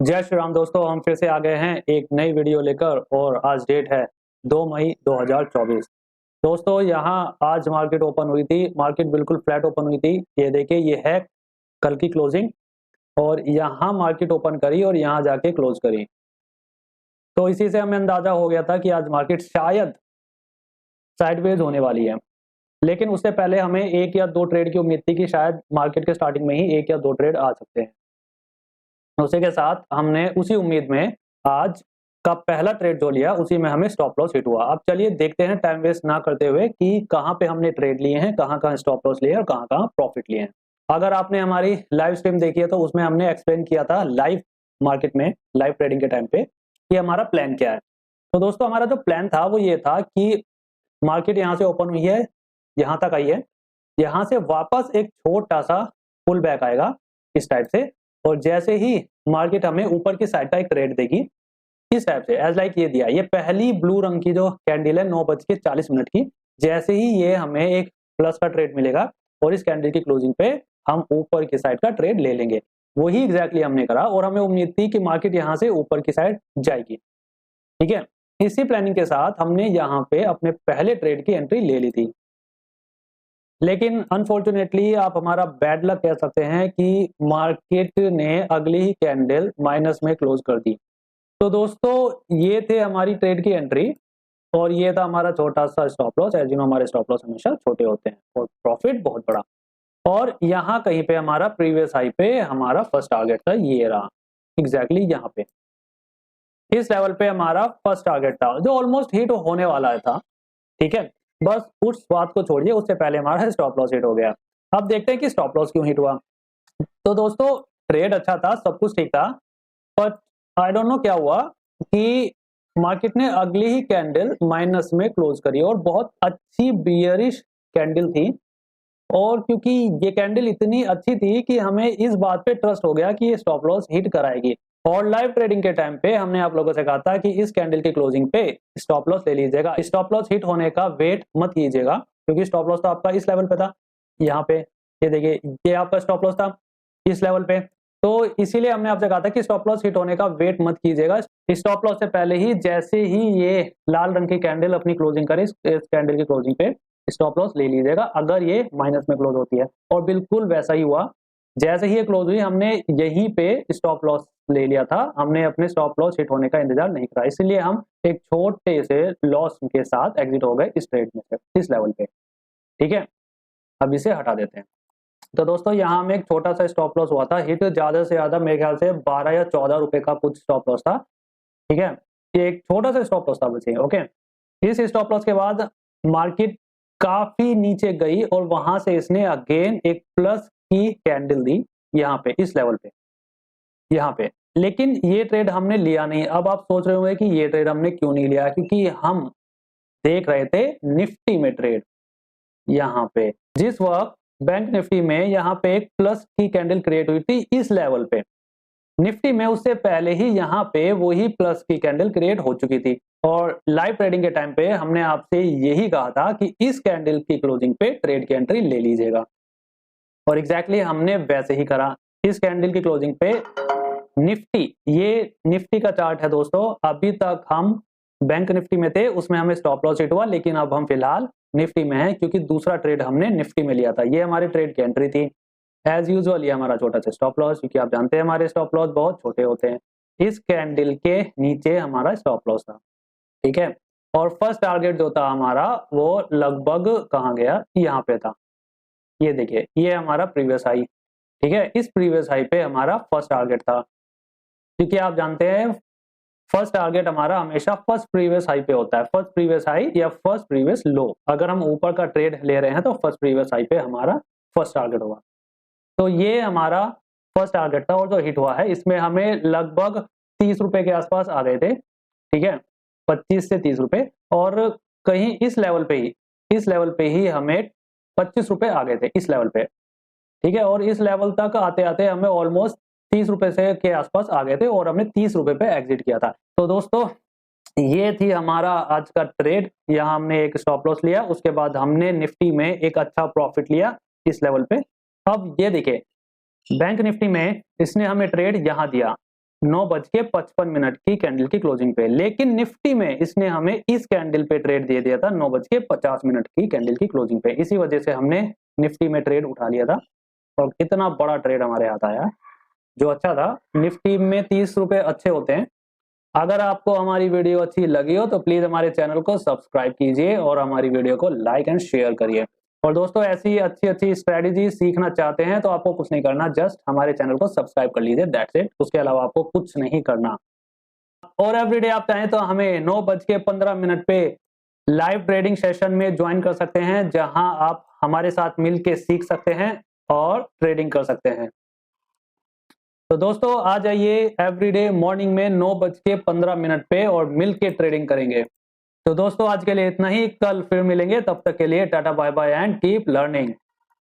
जय श्री राम दोस्तों, हम फिर से आ गए हैं एक नई वीडियो लेकर और आज डेट है 2 मई 2024। दोस्तों यहाँ आज मार्केट ओपन हुई थी, मार्केट बिल्कुल फ्लैट ओपन हुई थी। ये देखिए, ये है कल की क्लोजिंग और यहाँ मार्केट ओपन करी और यहाँ जाके क्लोज करी। तो इसी से हमें अंदाजा हो गया था कि आज मार्केट शायद साइडवेज होने वाली है, लेकिन उससे पहले हमें एक या दो ट्रेड की उम्मीद थी कि शायद मार्केट के स्टार्टिंग में ही एक या दो ट्रेड आ सकते हैं। उसी के साथ हमने उसी उम्मीद में आज का पहला ट्रेड जो लिया उसी में हमें स्टॉप लॉस हिट हुआ। अब चलिए देखते हैं टाइम वेस्ट ना करते हुए कि कहाँ पे हमने ट्रेड लिए हैं, कहाँ स्टॉप लॉस लिए हैं और कहाँ प्रॉफिट लिए हैं। अगर आपने हमारी लाइव स्ट्रीम देखी है तो उसमें हमने एक्सप्लेन किया था लाइव मार्केट में, लाइव ट्रेडिंग के टाइम पे कि हमारा प्लान क्या है। तो दोस्तों हमारा जो प्लान था वो ये था कि मार्केट यहाँ से ओपन हुई है, यहाँ तक आई है, यहाँ से वापस एक छोटा सा पुल बैक आएगा इस टाइप से, और जैसे ही मार्केट हमें ऊपर की साइड का एक रेट देगी इस टाइप से, एज लाइक ये दिया, ये पहली ब्लू रंग की जो कैंडल है 9:40 की, जैसे ही ये हमें एक प्लस का ट्रेड मिलेगा और इस कैंडल की क्लोजिंग पे हम ऊपर की साइड का ट्रेड ले लेंगे। वही एग्जैक्टली हमने करा और हमें उम्मीद थी कि मार्केट यहाँ से ऊपर की साइड जाएगी। ठीक है, इसी प्लानिंग के साथ हमने यहाँ पे अपने पहले ट्रेड की एंट्री ले ली थी, लेकिन अनफॉर्चुनेटली आप हमारा बैड लक कह सकते हैं कि मार्केट ने अगली ही कैंडल माइनस में क्लोज कर दी। तो दोस्तों ये थे हमारी ट्रेड की एंट्री और ये था हमारा छोटा सा stop loss. As you know हमारे स्टॉप लॉस हमेशा छोटे होते हैं और प्रॉफिट बहुत बड़ा। और यहाँ कहीं पे हमारा प्रीवियस हाई पे हमारा फर्स्ट टारगेट था, ये रहा एग्जैक्टली यहाँ पे, इस लेवल पे हमारा फर्स्ट टारगेट था जो ऑलमोस्ट हिट होने वाला था। ठीक है, बस उस बात को छोड़िए, उससे पहले हमारा स्टॉप लॉस हिट हो गया। अब देखते हैं कि स्टॉप लॉस क्यों हिट हुआ। तो दोस्तों ट्रेड अच्छा था, सब कुछ ठीक था, बट आई डोंट नो क्या हुआ कि मार्केट ने अगली ही कैंडल माइनस में क्लोज करी और बहुत अच्छी बियरिश कैंडल थी। और क्योंकि ये कैंडल इतनी अच्छी थी कि हमें इस बात पे ट्रस्ट हो गया कि ये स्टॉप लॉस हिट कराएगी। और लाइव ट्रेडिंग के टाइम पे हमने आप लोगों से कहा था कि इस कैंडल की क्लोजिंग पे स्टॉप लॉस ले लीजिएगा, स्टॉप लॉस हिट होने का वेट मत कीजिएगा, क्योंकि स्टॉप लॉस तो आपका इस लेवल पे था, यहाँ पे ये देखिए, ये आपका स्टॉप लॉस था इस लेवल पे। तो इसीलिए हमने आपसे कहा था कि स्टॉप लॉस हिट होने का वेट मत कीजिएगा। स्टॉप लॉस से पहले ही जैसे ही ये लाल रंग की कैंडल अपनी क्लोजिंग करे, इस कैंडल की क्लोजिंग पे स्टॉप लॉस ले लीजिएगा अगर ये माइनस में क्लोज होती है। और बिल्कुल वैसा ही हुआ, जैसे ही ये क्लोज हुई हमने यहीं पे स्टॉप लॉस ले लिया था, हमने अपने स्टॉप लॉस हिट होने का इंतजार नहीं करा, इसलिए हम एक छोटे से लॉस के साथ एग्जिट हो गए इस ट्रेड में से, इस लेवल पे। ठीक है, अब इसे हटा देते हैं। तो दोस्तों यहाँ में एक छोटा सा स्टॉप लॉस हुआ था हिट, ज्यादा से ज्यादा मेरे ख्याल से 12 या 14 रुपए का कुछ स्टॉप लॉस था। ठीक है, ये एक छोटा सा स्टॉप लॉस था बच्चे। ओके, इस स्टॉप लॉस के बाद मार्केट काफी नीचे गई और वहां से इसने अगेन एक प्लस की कैंडल दी यहाँ पे, इस लेवल पे, यहाँ पे। लेकिन ये ट्रेड हमने लिया नहीं। अब आप सोच रहे होंगे कि ये ट्रेड हमने क्यों नहीं लिया, क्योंकि हम देख रहे थे निफ्टी में ट्रेड। यहाँ पे जिस वक्त बैंक निफ्टी में यहाँ पे एक प्लस की कैंडल क्रिएट हुई थी इस लेवल पे, निफ्टी में उससे पहले ही यहाँ पे वही प्लस की कैंडल क्रिएट हो चुकी थी। और लाइव ट्रेडिंग के टाइम पे हमने आपसे यही कहा था कि इस कैंडल की क्लोजिंग पे ट्रेड की एंट्री ले लीजिएगा, और एग्जैक्टली हमने वैसे ही करा। इस कैंडल की क्लोजिंग पे निफ्टी, ये निफ्टी का चार्ट है दोस्तों, अभी तक हम बैंक निफ्टी में थे, उसमें हमें स्टॉप लॉस हिट हुआ, लेकिन अब हम फिलहाल निफ्टी में हैं क्योंकि दूसरा ट्रेड हमने निफ्टी में लिया था। ये हमारी ट्रेड की एंट्री थी। एज यूजुअल ये हमारा छोटा सा स्टॉप लॉस, क्योंकि आप जानते हैं हमारे स्टॉप लॉस बहुत छोटे होते हैं। इस कैंडल के नीचे हमारा स्टॉप लॉस था। ठीक है, और फर्स्ट टारगेट जो था हमारा वो लगभग कहाँ गया, यहाँ पे था। ये देखिए, ये हमारा प्रीवियस हाई। ठीक है, इस प्रीवियस हाई पे हमारा फर्स्ट टारगेट था, क्योंकि आप जानते हैं फर्स्ट टारगेट हमारा हमेशा फर्स्ट प्रीवियस हाई पे होता है, फर्स्ट प्रीवियस हाई या फर्स्ट प्रीवियस लो। अगर हम ऊपर का ट्रेड ले रहे हैं तो फर्स्ट प्रीवियस हाई पे हमारा फर्स्ट टारगेट होगा। तो ये हमारा फर्स्ट टारगेट था और जो हिट हुआ है इसमें हमें लगभग 30 रुपए के आसपास आ गए थे। ठीक है, 25 से 30 रुपए, और कहीं इस लेवल पे ही, इस लेवल पे ही हमें 25 रुपए आ गए थे इस लेवल पे। ठीक है, और इस लेवल तक आते आते हमें ऑलमोस्ट 30 रुपए से के आसपास आ गए थे और हमने 30 रुपए पे एग्जिट किया था। तो दोस्तों ये थी हमारा आज का ट्रेड। यहाँ हमने एक स्टॉप लॉस लिया, उसके बाद हमने निफ्टी में एक अच्छा प्रॉफिट लिया इस लेवल पे। अब ये देखिए, बैंक निफ्टी में इसने हमें ट्रेड यहाँ दिया, 9:55 की कैंडल की क्लोजिंग पे, लेकिन निफ्टी में इसने हमें इस कैंडल पे ट्रेड दे दिया था 9:50 की कैंडल की क्लोजिंग पे। इसी वजह से हमने निफ्टी में ट्रेड उठा लिया था और इतना बड़ा ट्रेड हमारे हाथ आया जो अच्छा था। निफ्टी में 30 रुपए अच्छे होते हैं। अगर आपको हमारी वीडियो अच्छी लगी हो तो प्लीज हमारे चैनल को सब्सक्राइब कीजिए और हमारी वीडियो को लाइक एंड शेयर करिए। और दोस्तों ऐसी अच्छी स्ट्रेटेजी सीखना चाहते हैं तो आपको कुछ नहीं करना, जस्ट हमारे चैनल को सब्सक्राइब कर लीजिए, दैट्स इट। उसके अलावा आपको कुछ नहीं करना। और एवरीडे आप चाहें तो हमें 9:15 पे लाइव ट्रेडिंग सेशन में ज्वाइन कर सकते हैं, जहां आप हमारे साथ मिलके सीख सकते हैं और ट्रेडिंग कर सकते हैं। तो दोस्तों आ जाइए एवरीडे मॉर्निंग में 9:15 पे और मिलके ट्रेडिंग करेंगे। तो दोस्तों आज के लिए इतना ही, कल फिर मिलेंगे, तब तक के लिए tata bye bye and keep learning.